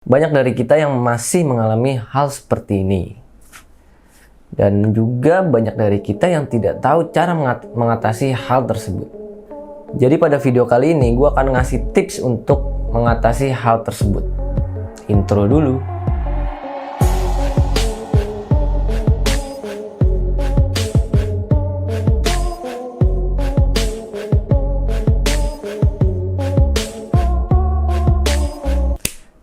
Banyak dari kita yang masih mengalami hal seperti ini. Dan juga banyak dari kita yang tidak tahu cara mengatasi hal tersebut. Jadi pada video kali ini gue akan ngasih tips untuk mengatasi hal tersebut. Intro dulu.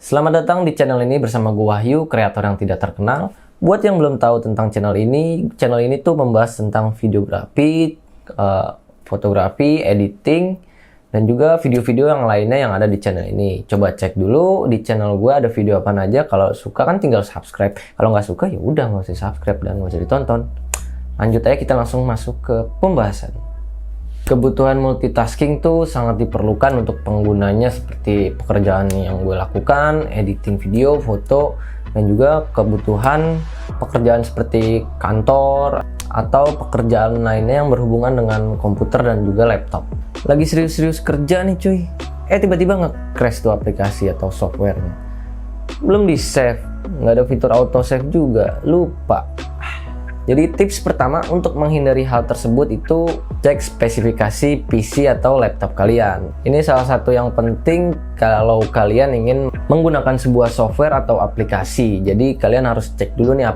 Selamat datang di channel ini bersama gue Wahyu, kreator yang tidak terkenal. Buat yang belum tahu tentang channel ini tuh membahas tentang videografi, fotografi, editing, dan juga video-video yang lainnya yang ada di channel ini. Coba cek dulu di channel gue ada video apa aja. Kalau suka kan tinggal subscribe. Kalau nggak suka ya udah nggak usah subscribe dan nggak usah ditonton. Lanjut aja, kita langsung masuk ke pembahasan. Kebutuhan multitasking tuh sangat diperlukan untuk penggunanya, seperti pekerjaan yang gue lakukan, editing video, foto, dan juga kebutuhan pekerjaan seperti kantor atau pekerjaan lainnya yang berhubungan dengan komputer dan juga laptop. Lagi serius-serius kerja nih cuy, tiba-tiba nge-crash tuh aplikasi atau softwarenya. Belum di save, nggak ada fitur auto save juga, lupa. Jadi tips pertama untuk menghindari hal tersebut itu cek spesifikasi PC atau laptop kalian. Ini salah satu yang penting kalau kalian ingin menggunakan sebuah software atau aplikasi. Jadi kalian harus cek dulu nih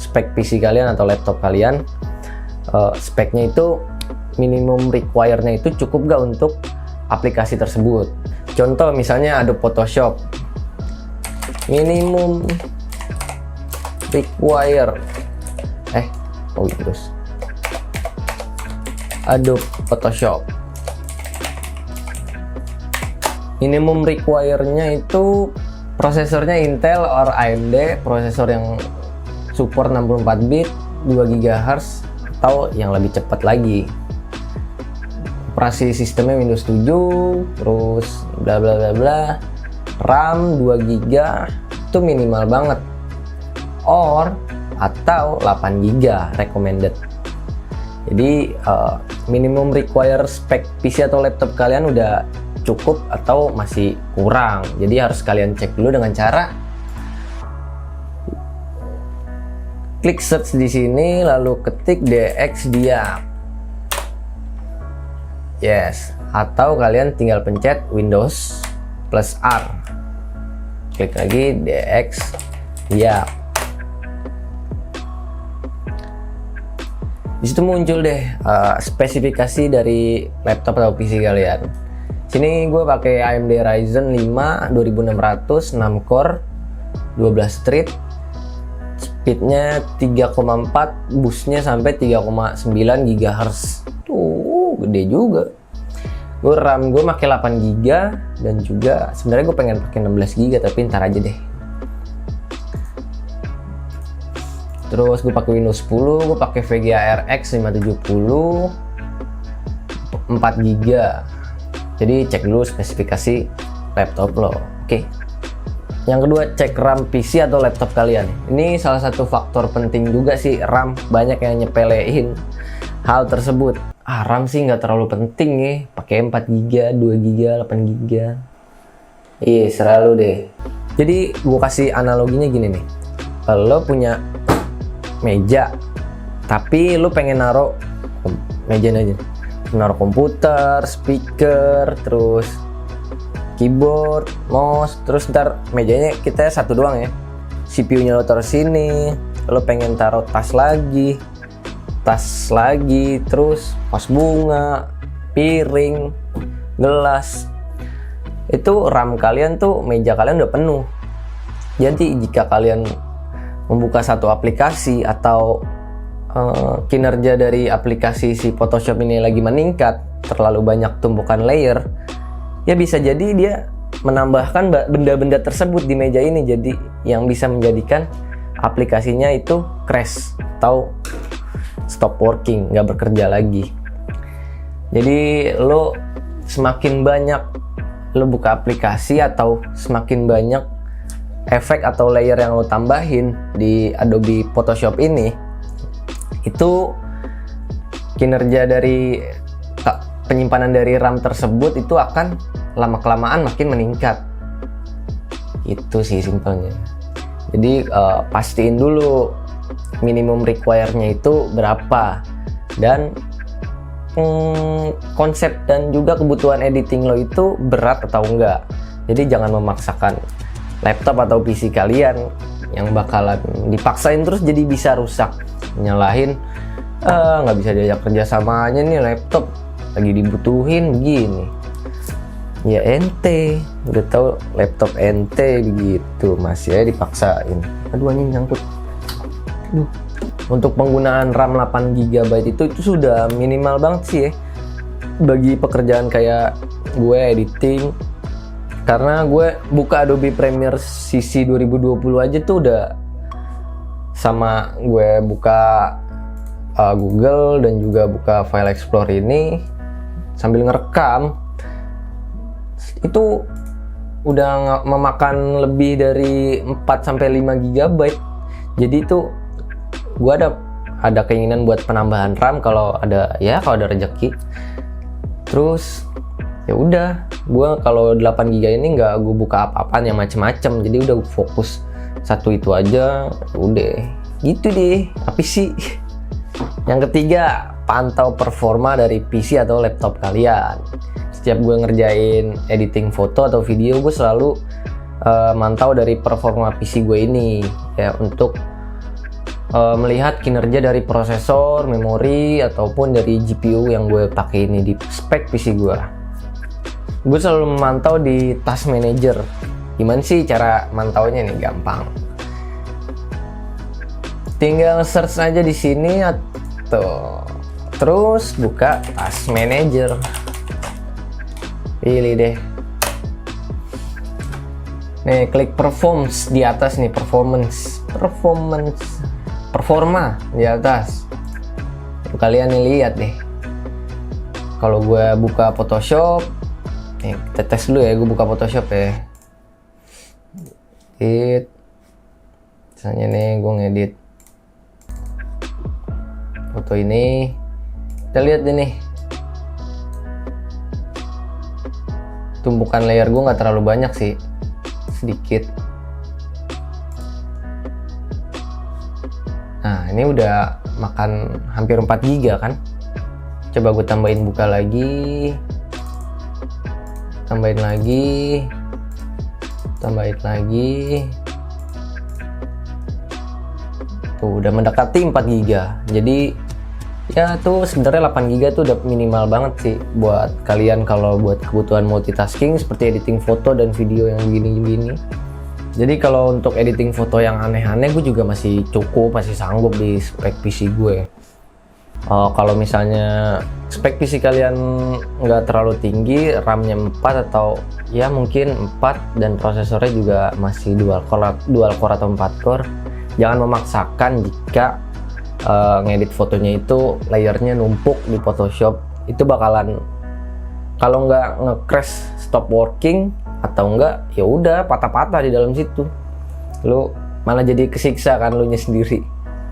spek PC kalian atau laptop kalian. Speknya itu minimum require-nya itu cukup gak untuk aplikasi tersebut. Contoh misalnya Adobe Photoshop. Minimum require terus Adobe Photoshop minimum require-nya itu prosesornya Intel or AMD, prosesor yang support 64 bit 2 GHz atau yang lebih cepat lagi, operasi sistemnya Windows 7, terus bla bla bla bla, RAM 2 GB itu minimal banget, or atau 8 GB recommended. Jadi minimum require spek PC atau laptop kalian udah cukup atau masih kurang. Jadi harus kalian cek dulu dengan cara klik search di sini lalu ketik DXDiap. Yes, atau kalian tinggal pencet Windows plus R. Klik lagi DXDiap. Di situ muncul deh spesifikasi dari laptop atau PC kalian. Sini gue pakai AMD Ryzen 5 2600 6 core 12 thread, speednya 3,4, boostnya sampai 3,9 GHz. Tuh gede juga. Gue RAM gue pakai 8 GB dan juga sebenarnya gue pengen pakai 16 GB tapi ntar aja deh. Terus gue pakai Windows 10, gue pakai VGA RX 570 4 GB. Jadi cek dulu spesifikasi laptop lo. Oke. Yang kedua, cek RAM PC atau laptop kalian. Ini salah satu faktor penting juga sih, RAM. Banyak yang nyepelein hal tersebut. RAM sih nggak terlalu penting ya. Pakai 4 GB, 2 GB, 8 GB. Iya, serah lu deh. Jadi gue kasih analoginya gini nih. Lo punya meja tapi lu pengen naruh meja aja, naruh komputer, speaker, terus keyboard, mouse, terus ntar mejanya kita satu doang ya, CPU-nya lo taruh sini, lo pengen taruh tas lagi, terus vas bunga, piring, gelas, itu RAM kalian tuh, meja kalian udah penuh. Jadi jika kalian membuka satu aplikasi atau kinerja dari aplikasi si Photoshop ini lagi meningkat, terlalu banyak tumpukan layer, ya bisa jadi dia menambahkan benda-benda tersebut di meja ini, jadi yang bisa menjadikan aplikasinya itu crash atau stop working, nggak bekerja lagi. Jadi lo semakin banyak lo buka aplikasi atau semakin banyak efek atau layer yang lo tambahin di Adobe Photoshop ini, itu kinerja dari penyimpanan dari RAM tersebut itu akan lama-kelamaan makin meningkat. Itu sih simpelnya. Jadi pastiin dulu minimum require-nya itu berapa, dan konsep dan juga kebutuhan editing lo itu berat atau enggak. Jadi jangan memaksakan laptop atau PC kalian yang bakalan dipaksain terus jadi bisa rusak, nyalahin nggak bisa diajak kerja samanya nih, laptop lagi dibutuhin begini. Ya ente udah tahu laptop ente begitu masih ya dipaksain. Aduh anjing nyangkut. Untuk penggunaan RAM 8GB itu sudah minimal banget sih ya bagi pekerjaan kayak gue editing. Karena gue buka Adobe Premiere CC 2020 aja tuh udah sama gue buka Google dan juga buka File Explorer ini sambil ngerekam itu udah memakan lebih dari 4-5 GB. Jadi itu gue ada keinginan buat penambahan RAM kalau ada rezeki. Terus ya udah, gue kalau 8 GB ini nggak gue buka apa-apaan yang macem-macem, jadi udah fokus satu itu aja, udah gitu deh. Apa sih? Yang ketiga, pantau performa dari PC atau laptop kalian. Setiap gue ngerjain editing foto atau video, gue selalu mantau dari performa PC gue ini ya, untuk melihat kinerja dari prosesor, memori, ataupun dari GPU yang gue pakai ini di spek PC gue. Gue selalu memantau di Task Manager. Gimana sih cara mantaunya nih? Gampang. Tinggal search aja di sini atau terus buka Task Manager. Pilih deh. Nih, klik performance di atas nih, performa di atas. Kalian nih lihat deh. Kalau gue buka Photoshop, nih kita tes dulu ya, gue buka Photoshop ya. Misalnya nih gue ngedit foto ini, kita lihat deh nih, tumpukan layer gue nggak terlalu banyak sih, sedikit. Nah ini udah makan hampir 4 GB kan. Coba gue tambahin, buka lagi, tambahin lagi. Tuh udah mendekati 4 GB. Jadi ya tuh sebenarnya 8 GB tuh udah minimal banget sih buat kalian kalau buat kebutuhan multitasking seperti editing foto dan video yang gini-gini. Jadi kalau untuk editing foto yang aneh-aneh gue juga masih cukup, masih sanggup di spek PC gue. Kalau misalnya spek PC kalian nggak terlalu tinggi, RAM-nya 4 atau ya mungkin 4 dan prosesornya juga masih dual core atau 4 core, jangan memaksakan jika ngedit fotonya itu layernya numpuk di Photoshop. Itu bakalan kalau nggak nge-crash stop working atau enggak ya udah patah-patah di dalam situ, lu malah jadi kesiksa kan lu nya sendiri.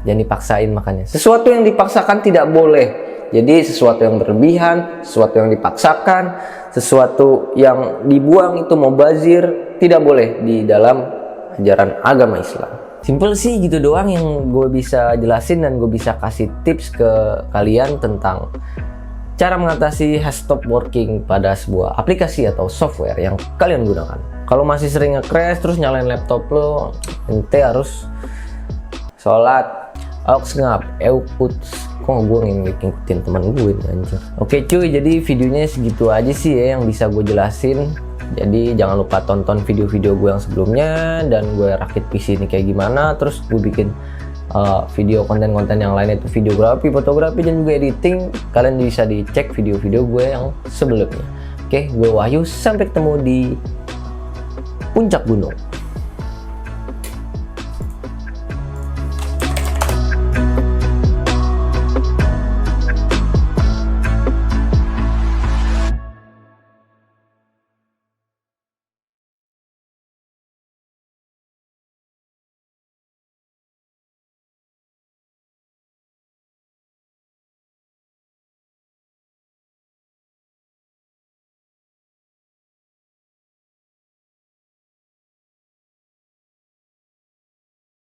Jangan dipaksain, makanya sesuatu yang dipaksakan tidak boleh. Jadi sesuatu yang berlebihan, sesuatu yang dipaksakan, sesuatu yang dibuang itu mubazir, tidak boleh di dalam ajaran agama Islam. Simple sih gitu doang yang gue bisa jelasin dan gue bisa kasih tips ke kalian tentang cara mengatasi hash stop working pada sebuah aplikasi atau software yang kalian gunakan. Kalau masih sering nge-crash terus nyalain laptop lo, ente harus sholat, aux ngap, kok gue ngikutin teman gue nih anjir. Oke cuy, jadi videonya segitu aja sih ya yang bisa gue jelasin. Jadi jangan lupa tonton video-video gue yang sebelumnya dan gue rakit PC ini kayak gimana, terus gue bikin video konten-konten yang lain itu videografi, fotografi, dan juga editing. Kalian bisa dicek video-video gue yang sebelumnya. Oke, gue Wahyu, sampai ketemu di puncak gunung.